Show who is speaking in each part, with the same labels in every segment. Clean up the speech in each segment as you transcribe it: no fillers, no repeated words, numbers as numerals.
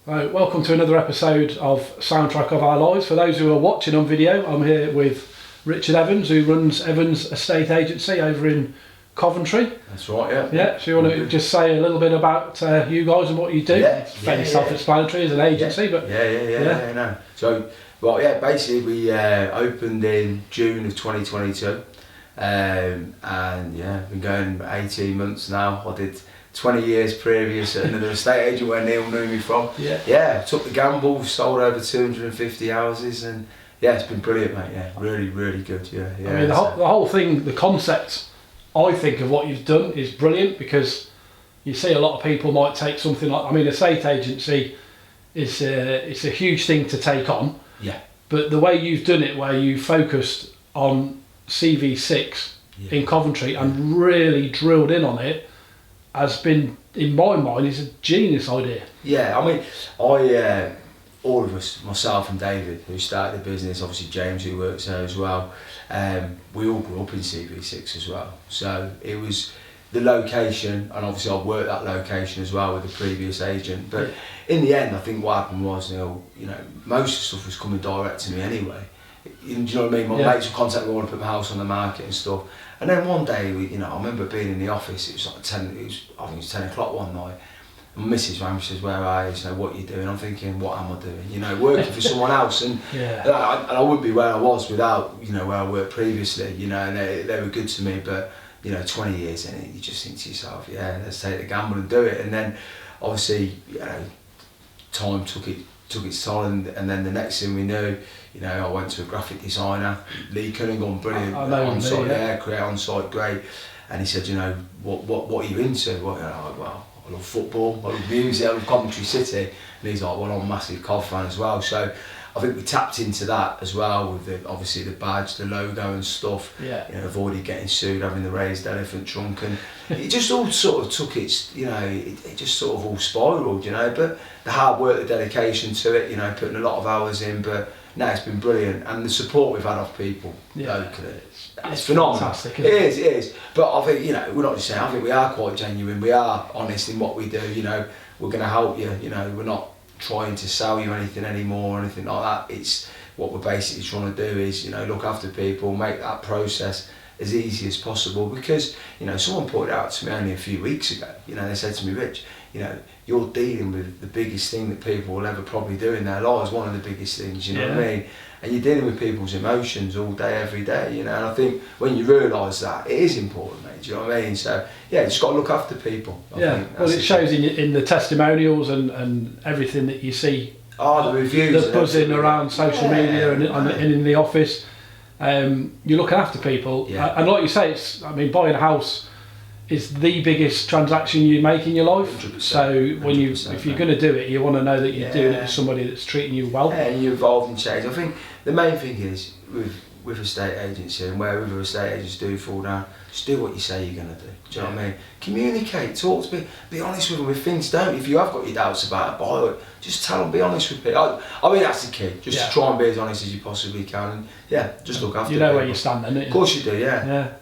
Speaker 1: Welcome to another episode of Soundtrack of Our Lives. For those who are watching on video, I'm here with Richard Evans, who runs Evans Estate Agency over in Coventry.
Speaker 2: That's right, yeah.
Speaker 1: Yeah, so you want to just say a little bit about you guys and what you do? It's fairly self-explanatory as an agency, but...
Speaker 2: No. So, basically we opened in June of 2022, and been going 18 months now. I did 20 years previous at another estate agent where Neil knew me from. Took the gamble, sold over 250 houses, and it's been brilliant, mate. Really good. I mean,
Speaker 1: the whole thing, the concept, I think, of what you've done is brilliant, because you see a lot of people might take something like, estate agency is it's a huge thing to take on.
Speaker 2: Yeah.
Speaker 1: But the way you've done it, where you focused on CV6 in Coventry and really drilled in on it, has been, in my mind, is a genius idea.
Speaker 2: Yeah, I mean, all of us, myself and David, who started the business, obviously James, who works there as well, we all grew up in CV6 as well. So it was the location, and obviously I've worked that location as well with the previous agent. But in the end, I think what happened was, most of the stuff was coming direct to me anyway. Do you know what I mean? My mates would contact me, want to put my house on the market and stuff. And then one day, I remember being in the office. It was like 10. I think it was 10 o'clock one night. And Mrs. Ram says, "Where are you?" What are you doing? I'm thinking, what am I doing? Working for someone else, and I wouldn't be where I was without where I worked previously. And they were good to me, but 20 years in, you just think to yourself, let's take the gamble and do it. And then obviously, time took its toll, and then the next thing we knew, I went to a graphic designer, Lee Cunningham, brilliant, on-site, create on-site, great. And he said, what are you into? Well, I love football, I love music, I love Coventry City. And he's like, well, I'm a massive Cov fan as well. So I think we tapped into that as well, with obviously the badge, the logo and stuff. Avoided getting sued, having the raised elephant trunk, and it just all sort of took its, it just sort of all spiralled, But the hard work, the dedication to it, putting a lot of hours in, but no, it's been brilliant, and the support we've had off people locally, it's phenomenal.
Speaker 1: Fantastic,
Speaker 2: it is. But I think we're not just saying. I think we are quite genuine. We are honest in what we do. We're going to help you. We're not trying to sell you anything anymore or anything like that. It's what we're basically trying to do is look after people, make that process as easy as possible. Because someone pointed out to me only a few weeks ago. They said to me, Rich, you're dealing with the biggest thing that people will ever probably do in their lives, one of the biggest things, you know what I mean? And you're dealing with people's emotions all day, every day, and I think when you realise that, it is important, mate, do you know what I mean? So, you just got to look after people. I think
Speaker 1: well, it shows in the testimonials and everything that you see.
Speaker 2: The reviews.
Speaker 1: The buzzing around social media and in the office. You're looking after people. And like you say, buying a house is the biggest transaction you make in your life.
Speaker 2: 100%,
Speaker 1: so if you're going to do it, you want to know that you're doing it with somebody that's treating you well.
Speaker 2: And you're involved in change. I think the main thing is with estate agency, and wherever estate agents do fall down, just do what you say you're going to do. Do you know what I mean? Communicate, talk to people, be honest with them with things. Don't, if you have got your doubts about it, buy it, just tell them, be honest with people. I mean, that's the key, just to try and be as honest as you possibly can, and just look after people.
Speaker 1: Where you stand then, don't you?
Speaker 2: Of course you do,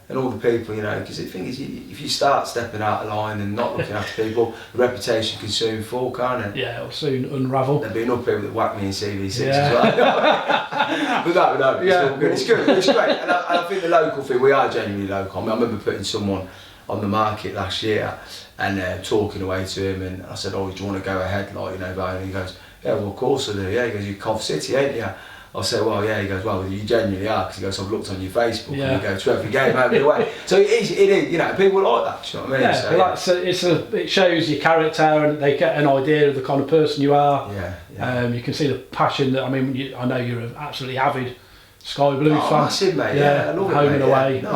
Speaker 2: and all the people, because the thing is, if you start stepping out of line and not looking after people, the reputation can soon fall, can't it?
Speaker 1: Yeah, it'll soon unravel.
Speaker 2: There'll be enough people that whack me in CV6 as well. But no, it's all good. It's good, it's great. And I think the local thing, we are genuinely local. I remember putting someone on the market last year and talking away to him, and I said, "Oh, do you want to go ahead?" And he goes, "Yeah, well, of course I do." Yeah, he goes, "You're Cov City, ain't you?" I said, "Well, yeah." He goes, "Well, you genuinely are," because he goes, "I've looked on your Facebook and you go to every game over the way." So it is, people like that. Do you know what I mean?
Speaker 1: Yeah, so, it shows your character, and they get an idea of the kind of person you are. You can see the passion that I know you're an absolutely avid Sky Blue fan.
Speaker 2: Massive, mate. I love it.
Speaker 1: Home and away.
Speaker 2: No, I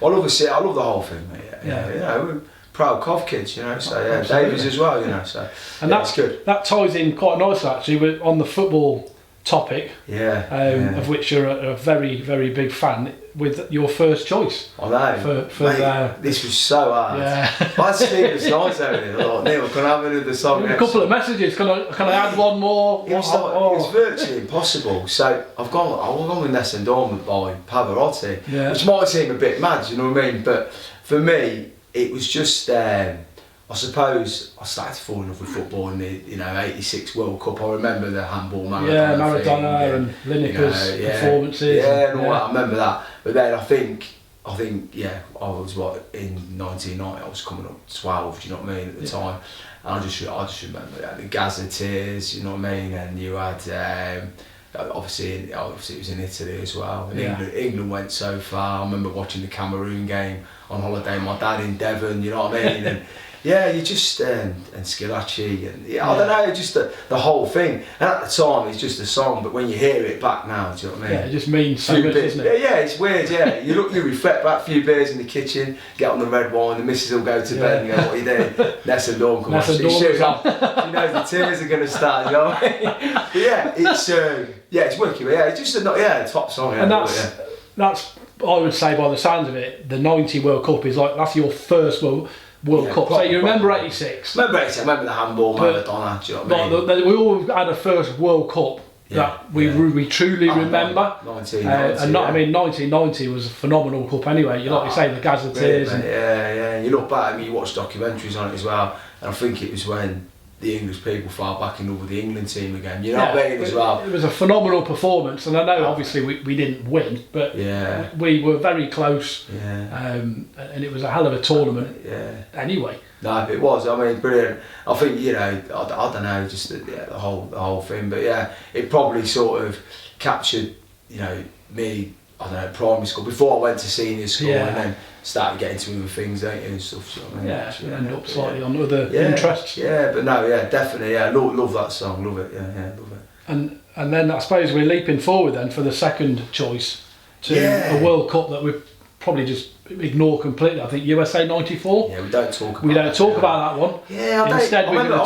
Speaker 2: love it. I love the whole thing, mate. We're proud Cov kids, so Davies as well, so.
Speaker 1: And that's
Speaker 2: good.
Speaker 1: That ties in quite nicely, actually, on the football topic, of which you're a very, very big fan, with your first choice.
Speaker 2: I know. Mate, this was so hard. I had sleepless nights over it. I thought, Neil, can I have another song?
Speaker 1: A couple of messages. Can I add one more?
Speaker 2: It was virtually impossible. So I've gone with Nessun Dorma by Pavarotti, which might seem a bit mad, you know what I mean? But for me, it was just. I suppose I started to fall in love with football in the '86 World Cup. I remember the handball Maradona.
Speaker 1: Yeah, Maradona and Lineker's performances.
Speaker 2: Yeah, and all that. I remember that. But then I think yeah, I was in 1990. I was coming up 12. Do you know what I mean at the time? And I just remember the gazetteers. You know what I mean? And you had. Obviously it was in Italy as well. And England went so far. I remember watching the Cameroon game on holiday. My dad in Devon, you know what I mean? And yeah, you just and Schillaci and I don't know, just the whole thing. And at the time, it's just a song, but when you hear it back now, do you know what I mean?
Speaker 1: Yeah, it just means so much, doesn't it?
Speaker 2: Yeah, it's weird. Yeah, you reflect back, a few beers in the kitchen, get on the red wine. The missus will go to bed and go, "What are you doing?" Nessun Dorma comes on. She knows the tears are going to start. You know what I mean? But yeah, it's wicked. But yeah, it's just a top song. Yeah,
Speaker 1: and that's I would say by the sounds of it, the '90 World Cup is that's your first World Cup. So you remember '86?
Speaker 2: I remember the handball Maradona. Do you know what I mean?
Speaker 1: We all had a first World Cup that we truly remember.
Speaker 2: 1990.
Speaker 1: I mean, 1990 was a phenomenal cup anyway. You say the gazetteers.
Speaker 2: Yeah. You look back. I mean, you watch documentaries on it as well, and I think it was when the English people fell back in love with the England team again. You know what I mean as well. It
Speaker 1: was a phenomenal performance, and I know obviously we didn't win, but we were very close. And it was a hell of a tournament. Anyway.
Speaker 2: No, it was. I mean, brilliant. I think I don't know, just the whole thing, but it probably sort of captured me. I don't know, primary school before I went to senior school, and then started getting to other things, don't you, and stuff. So, I mean,
Speaker 1: you end up slightly on other interests.
Speaker 2: Yeah, but no, definitely, love that song, love it, love it.
Speaker 1: And then I suppose we're leaping forward then for the second choice to a World Cup that we probably just ignore completely. I think USA '94.
Speaker 2: Yeah, we don't talk
Speaker 1: about that one.
Speaker 2: Yeah, I remember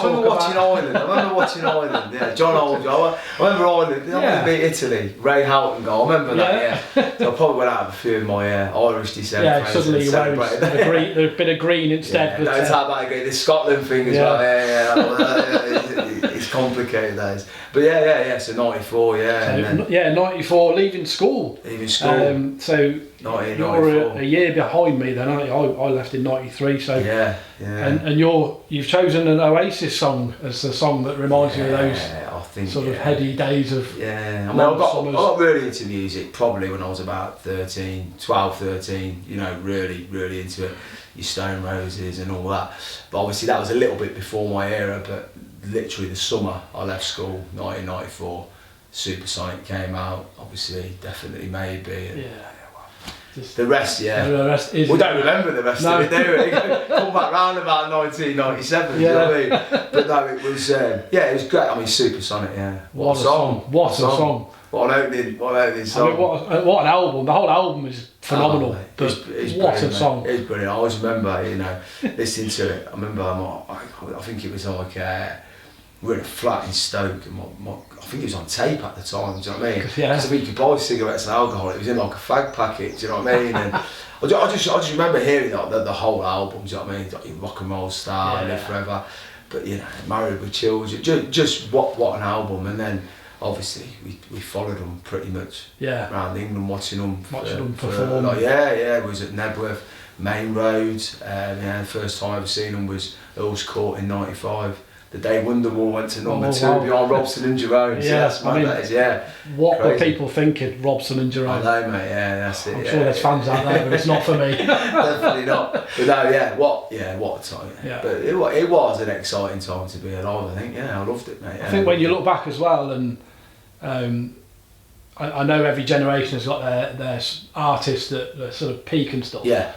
Speaker 2: watching Ireland. Yeah, John Oldie. I remember Ireland. They beat Italy. Ray Houghton goal. I remember that. Yeah. So I probably went out with a few of my Irish descent.
Speaker 1: Yeah, suddenly you wear a bit of green instead.
Speaker 2: Yeah, don't talk about the Scotland thing as well. It's complicated, that is. But so '94.
Speaker 1: So, '94. Leaving school. So
Speaker 2: 1994.
Speaker 1: You're a year behind me then, aren't you? I left in '93, so and you've chosen an Oasis song as the song that reminds you of those sort of heady days of
Speaker 2: I got really into music probably when I was about 12, 13, really into it, your Stone Roses and all that, but obviously that was a little bit before my era. But literally the summer I left school, 1994, Supersonic came out, obviously, Definitely Maybe, and the rest,
Speaker 1: The rest is.
Speaker 2: We don't remember the rest of it, do we? Come back round about 1997, you know what I mean? But no, it was, it was great. I mean, Supersonic,
Speaker 1: What a song! What a song!
Speaker 2: What an opening song!
Speaker 1: I mean, what an album! The whole album is phenomenal.
Speaker 2: It's
Speaker 1: what a song!
Speaker 2: It's brilliant. I always remember, listening to it. I remember, I think it was like. We were in a flat in Stoke, and I think it was on tape at the time, do you know what I mean? Because you could buy cigarettes and alcohol, it was in like a fag packet, do you know what I mean? And I just remember hearing the whole album, do you know what I mean? Like Rock and Roll Star, Live Forever, but Married with Children, just what an album. And then obviously we followed them pretty much around England, watching them perform. We was at Nebworth Main Road, the first time I ever seen them was Earl's Court in '95. The day Wonderwall went to number 2 behind Robson and Jerome.
Speaker 1: What were people thinking, Robson and Jerome?
Speaker 2: I know, mate. That's it.
Speaker 1: I'm sure there's fans out there, but it's not for me.
Speaker 2: Definitely not. But no, what a time. But it was an exciting time to be alive. I think. I loved it, mate.
Speaker 1: I think when you look back as well, and I know every generation has got their artists that sort of peak and stuff.
Speaker 2: Yeah.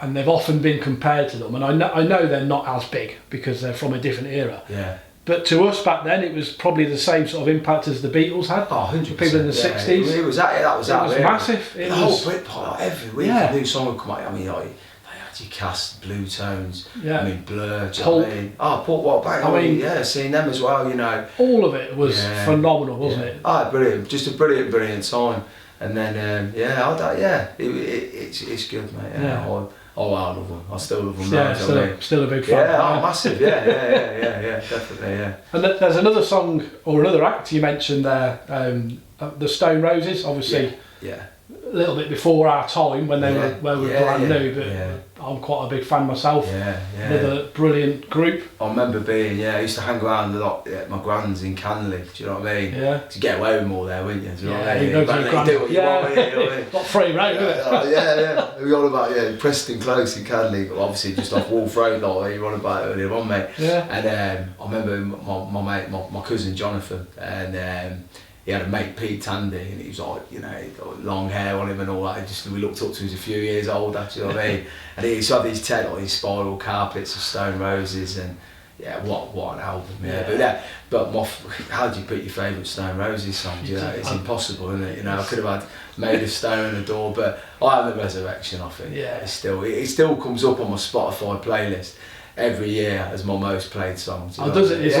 Speaker 1: And they've often been compared to them, and I know they're not as big because they're from a different era.
Speaker 2: Yeah.
Speaker 1: But to us back then, it was probably the same sort of impact as the Beatles had.
Speaker 2: 100%.
Speaker 1: People in the 60s.
Speaker 2: It was
Speaker 1: massive.
Speaker 2: The whole Britpop, every week a new song would come out. I mean, they had your Cast, Blue Tones. Yeah. I mean, Blur. Do you know what I mean? Pulp, what back? I mean, seeing them as well.
Speaker 1: All of it was phenomenal, wasn't it?
Speaker 2: Brilliant. Just a brilliant time. And then it's good, mate. Yeah. I love them. I still love them now.
Speaker 1: Still a big fan.
Speaker 2: Massive. Definitely.
Speaker 1: And there's another song or another act you mentioned there, the Stone Roses, obviously. little bit before our time when they were brand new, but
Speaker 2: yeah.
Speaker 1: I'm quite a big fan myself.
Speaker 2: Yeah.
Speaker 1: Another brilliant group.
Speaker 2: I remember I used to hang around a lot at my grand's in Canley, do you know what I mean?
Speaker 1: Yeah.
Speaker 2: To get away with more there, wouldn't you? Do you know what I mean?
Speaker 1: You go to your grand.
Speaker 2: Do what you want, you know what I mean?
Speaker 1: Not free road, is it?
Speaker 2: Yeah. We were on about, Preston Close in Canley, obviously just off Wolf Road, like you were on about earlier on, mate.
Speaker 1: Yeah.
Speaker 2: And I remember my mate, my cousin Jonathan, and he had a mate, Pete Tandy, and he was like, long hair on him and all that. We looked up to him, he was a few years older, do you know what I mean? And he used to have these these spiral carpets of Stone Roses, and what an album, But how do you pick your favourite Stone Roses song? It's impossible, isn't it? I could have had Made of Stone, Adore, but I have the Resurrection, I think. Yeah. It still comes up on my Spotify playlist every year as my most played song.
Speaker 1: Oh, does it? It's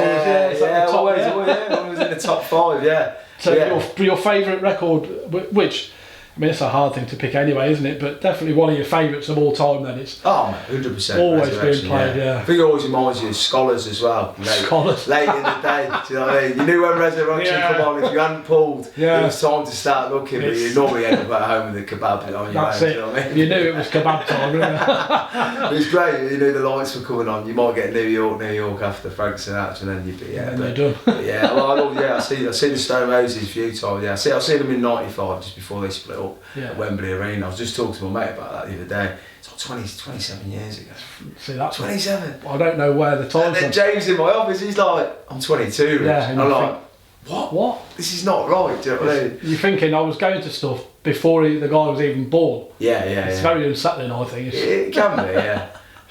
Speaker 2: always in the top 5, yeah.
Speaker 1: So your favourite record, which, I mean, it's a hard thing to pick anyway, isn't it? But definitely one of your favourites of all time then. It's
Speaker 2: 100%.
Speaker 1: Always been played,
Speaker 2: I think it always reminds you of Scholars as well.
Speaker 1: Scholars.
Speaker 2: Late in the day, do you know what I mean? You knew when Resurrection come on, if you hadn't pulled, it was time to start looking, but you normally end up at home with a kebab on your own.
Speaker 1: That's it.
Speaker 2: You know what I mean?
Speaker 1: You knew it was kebab time, didn't
Speaker 2: It was great, you knew the lights were coming on. You might get New York after Frank Sinatra, and then you'd be,
Speaker 1: and they're done.
Speaker 2: I've seen the Stone Roses a few times, I've seen them in '95, just before they split up at Wembley Arena. I was just talking to my mate about that the other day. It's like 27 years ago.
Speaker 1: See, that's
Speaker 2: 27.
Speaker 1: I don't know where the time's
Speaker 2: And then James in my office, he's like, I'm 22, Rich.
Speaker 1: and
Speaker 2: I'm like, what? This is not right, do you know what I mean?
Speaker 1: You're thinking I was going to stuff before the guy was even born.
Speaker 2: It's
Speaker 1: very unsettling, I think.
Speaker 2: It can be, yeah.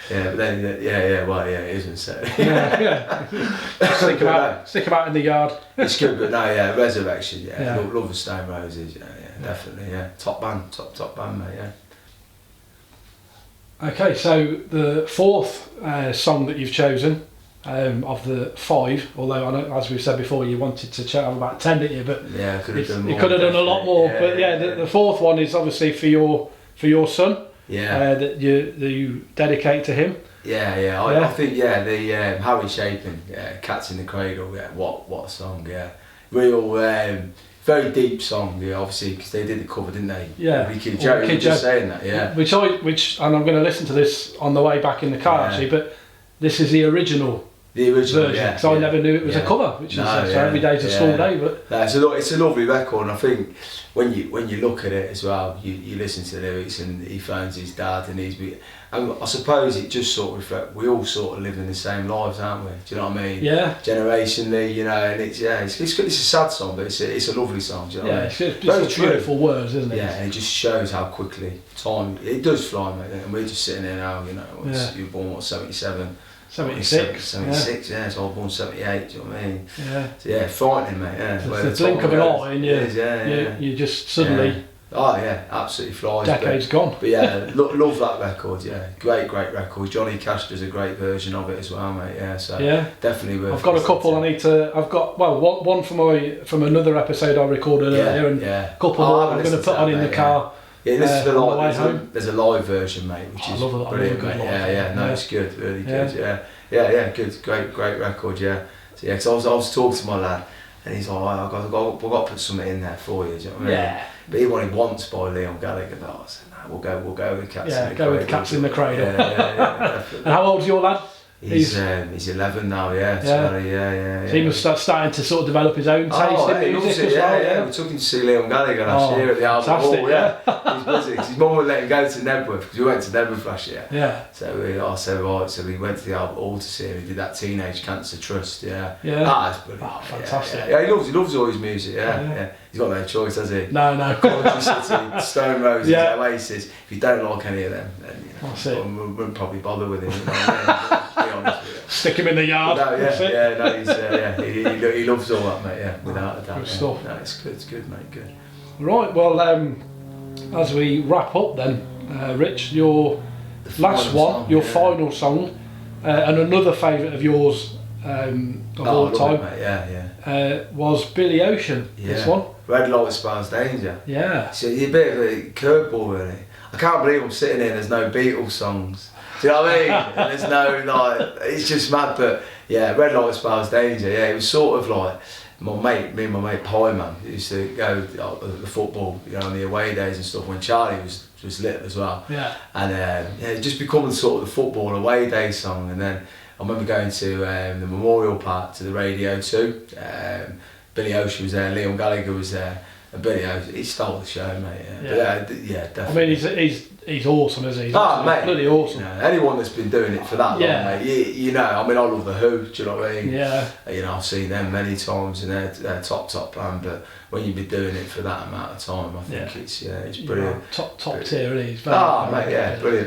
Speaker 2: But then, it is unsettling.
Speaker 1: Stick about in the yard.
Speaker 2: It's good, but Resurrection, love the Stone Roses, definitely, top band, mate,
Speaker 1: Okay, so the fourth song that you've chosen of the 5, although I know, as we've said before, you wanted to have about 10, didn't you? But
Speaker 2: I could have done more.
Speaker 1: You could have done a lot more, the fourth one is obviously for your son. That you dedicate to him.
Speaker 2: I think the Harry Chaplin, Cats in the Cradle, what a song, real very deep song, obviously, because they did the cover, didn't they? Kid Joe, you were just saying that, Which
Speaker 1: and I'm going to listen to this on the way back in the car actually, but this is the original version, because I never knew it was a cover, which is so every day's a school day. But
Speaker 2: it's a lovely record, and I think when you look at it as well, you listen to the lyrics, and he phones his dad, and I suppose it just sort of reflects, we all sort of live in the same lives, aren't we? Do you know what I mean? Generationally, and it's a sad song, but it's a lovely song. Do you know what I mean?
Speaker 1: It's beautiful words, isn't it?
Speaker 2: And it just shows how quickly time it does fly, mate. And we're just sitting there now, you were born 77.
Speaker 1: 76,
Speaker 2: so I was born 78, do you know what I mean? So frightening, mate,
Speaker 1: It's the blink of an eye, and you just suddenly...
Speaker 2: absolutely flies.
Speaker 1: Decades gone.
Speaker 2: But love that record, great record. Johnny Cash does a great version of it as well, mate, definitely worth it.
Speaker 1: I've got a couple I've got one from another episode I recorded earlier, and a couple more I'm going to put on in the car.
Speaker 2: This is the live. There's a live version, mate, which is brilliant, mate. It's good, really good. Good, great record, So because I was talking to my lad, and he's like, I've got to put something in there for you. Do you know what I mean? But he wanted Once by Leon Gallagher. I said, no, we'll go with Cats in the Cradle.
Speaker 1: With Cats in the Cradle.
Speaker 2: Definitely.
Speaker 1: And how old's your lad?
Speaker 2: He's 11 now, So
Speaker 1: he must start starting to sort of develop his own taste in music as well.
Speaker 2: We took him to see Leon Gallagher last year at the Albert Hall. He's busy, because his mum would let him go to Nebworth, because we went to Nebworth last year. So so we went to the Albert Hall to see him. He did that Teenage Cancer Trust. That's brilliant.
Speaker 1: Fantastic.
Speaker 2: He loves all his music. He's got no choice, has he?
Speaker 1: No.
Speaker 2: Coventry City, Stone Roses, Oasis. If you don't like any of them, then we wouldn't probably bother with him. Be honest with you.
Speaker 1: Stick him in the yard.
Speaker 2: He loves all that, mate. Without a doubt.
Speaker 1: Good stuff.
Speaker 2: No, it's good, mate. Good.
Speaker 1: Right. Well, as we wrap up, then, Rich, your last one, your final song, and another favourite of yours of all time, was Billy Ocean. This one.
Speaker 2: Red Light Spells Danger.
Speaker 1: So
Speaker 2: you're a bit of a curveball, really. I can't believe I'm sitting here and there's no Beatles songs. Do you know what I mean? And there's no, it's just mad. But Red Light Spells Danger, it was sort of like me and my mate Pie Man used to go the football, you know, on the away days and stuff when Charlie was little as well.
Speaker 1: Yeah.
Speaker 2: And it just become sort of the football away day song. And then I remember going to the Memorial Park to the Radio 2. Billy Ocean was there, Liam Gallagher was there, and Billy Ocean, he stole the show, mate. Yeah, definitely.
Speaker 1: I mean, he's awesome, isn't he? He's
Speaker 2: mate,
Speaker 1: bloody awesome.
Speaker 2: You know, anyone that's been doing it for that long, mate, you know, I mean, I love The Who, do you know what I mean?
Speaker 1: Yeah.
Speaker 2: You know, I've seen them many times and they're top band, but when you've been doing it for that amount of time, I think it's brilliant.
Speaker 1: Top tier, really. He's
Speaker 2: Brilliant,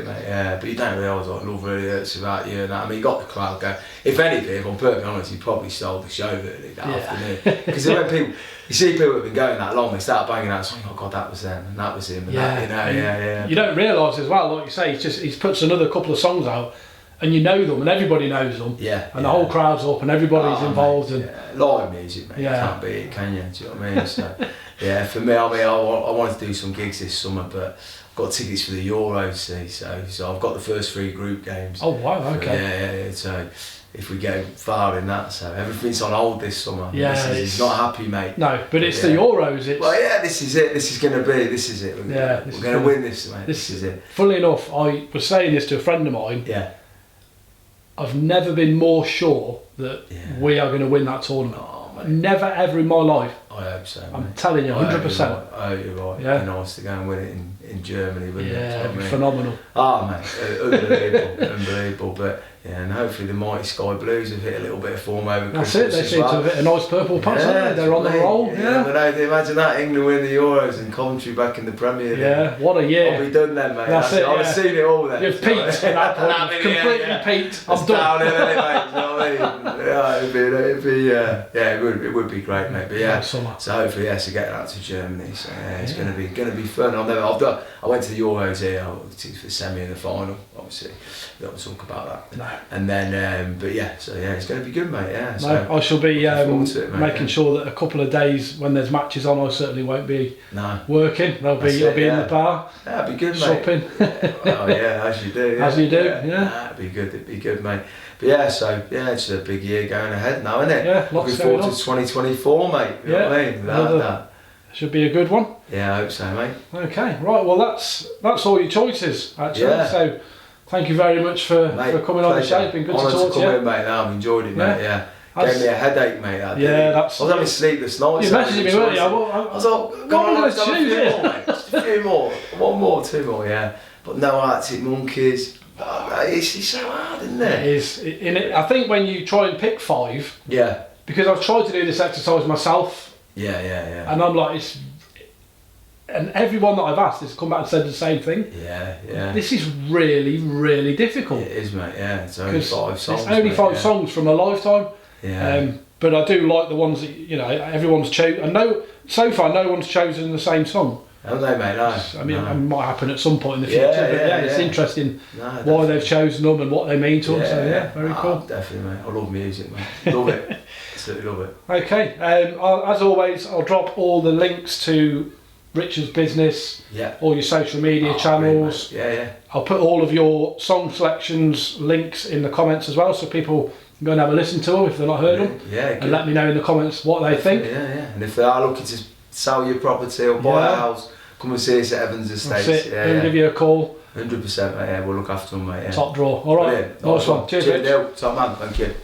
Speaker 2: mate, yeah. But you don't realise what love really hurts about you and that. I mean, you got the crowd going. If anything, if I'm perfectly honest, he probably stole the show really that afternoon. Because when people, you see people who've been going that long, they start banging out saying, "Oh God, that was them and that was him," and that, you know,
Speaker 1: You don't realise as well, like you say, he's puts another couple of songs out, and you know them, and everybody knows them. And the whole crowd's up, and everybody's involved.
Speaker 2: Mate, live music, mate. You can't beat it, can you? Do you know what I mean? So, for me, I mean, I wanted to do some gigs this summer, but I've got tickets for the Euros, see, so I've got the first 3 group games.
Speaker 1: Oh wow, okay.
Speaker 2: So if we go far in that, so everything's on hold this summer. He's not happy, mate.
Speaker 1: No, but it's the Euros.
Speaker 2: This is it. This is going to be. This is it. We're going to win this, mate. This is it.
Speaker 1: Funnily enough, I was saying this to a friend of mine.
Speaker 2: Yeah.
Speaker 1: I've never been more sure that we are going to win that tournament. Never ever in my life.
Speaker 2: I hope so, mate.
Speaker 1: I'm telling you, 100%.
Speaker 2: I hope you're right.
Speaker 1: Yeah.
Speaker 2: It'd be nice to go and win it in Germany, wouldn't it?
Speaker 1: It'd be phenomenal.
Speaker 2: Oh, mate, unbelievable. But and hopefully the mighty Sky Blues have hit a little bit of form over Christmas.
Speaker 1: That's it. They seem to have hit a nice purple patch. They're on the roll.
Speaker 2: Imagine that, England win the Euros and Coventry back in the Premier League.
Speaker 1: Yeah, what a year.
Speaker 2: I'll be done then, mate.
Speaker 1: That's it.
Speaker 2: I've seen it all then.
Speaker 1: You've peaked at that point. You've completely peaked. I'm done.
Speaker 2: Down in it, mate. You know what I mean? It would be great, mate. But so hopefully, so getting out to Germany. So it's going to be fun. I went to the Euros here. I was for the semi and the final. Obviously, we don't talk about that.
Speaker 1: No.
Speaker 2: And then, it's going to be good, mate. Yeah. So
Speaker 1: I shall be making sure that a couple of days when there's matches on, I certainly won't be working. I'll be in the bar.
Speaker 2: That'd be good,
Speaker 1: shopping.
Speaker 2: Mate. As you do.
Speaker 1: As you do.
Speaker 2: That'd be good. It'd be good, mate. But it's a big year going ahead now, isn't it?
Speaker 1: Yeah,
Speaker 2: looking forward to 2024, mate. You know what I mean? That.
Speaker 1: Should be a good one.
Speaker 2: Yeah, I hope so, mate.
Speaker 1: Okay, right. Well, that's all your choices, actually. Yeah. So, thank you very much for coming on the show. It's been good to talk to you.
Speaker 2: In, mate. I've enjoyed it, mate. Yeah. Gave me a headache, mate. I was having sleepless nights.
Speaker 1: You messaged me, weren't you? I
Speaker 2: was like, go on, let's choose it. Just a few more. 1 more, 2 more, yeah. But no Arctic Monkeys. It's so hard, isn't it?
Speaker 1: It is. I think when you try and pick 5, because I've tried to do this exercise myself.
Speaker 2: Yeah.
Speaker 1: And I'm like, and everyone that I've asked has come back and said the same thing.
Speaker 2: Yeah.
Speaker 1: This is really, really difficult.
Speaker 2: It is, mate. Yeah, it's only 5 songs.
Speaker 1: It's only 5 songs from a lifetime.
Speaker 2: Yeah.
Speaker 1: But I do like the ones that everyone's chosen. And so far, no one's chosen the same song.
Speaker 2: Haven't they, mate? No.
Speaker 1: I mean, it might happen at some point in the future. It's interesting why they've chosen them and what they mean to them. So very cool.
Speaker 2: Definitely, mate. I love music, mate. Love it. Absolutely love it.
Speaker 1: Okay. As always, I'll drop all the links to Richard's business, all your social media channels. I'll put all of your song selections links in the comments as well, so people can go and have a listen to them if they've not heard them. And let me know in the comments what they think.
Speaker 2: And if they are looking to sell your property or buy a house, come and see us at Evans Estates.
Speaker 1: That's it. We'll give you a call.
Speaker 2: 100%, mate. We'll look after them, mate.
Speaker 1: Top draw. All right. Nice one. Cheers, Rich.
Speaker 2: Top man. Thank you.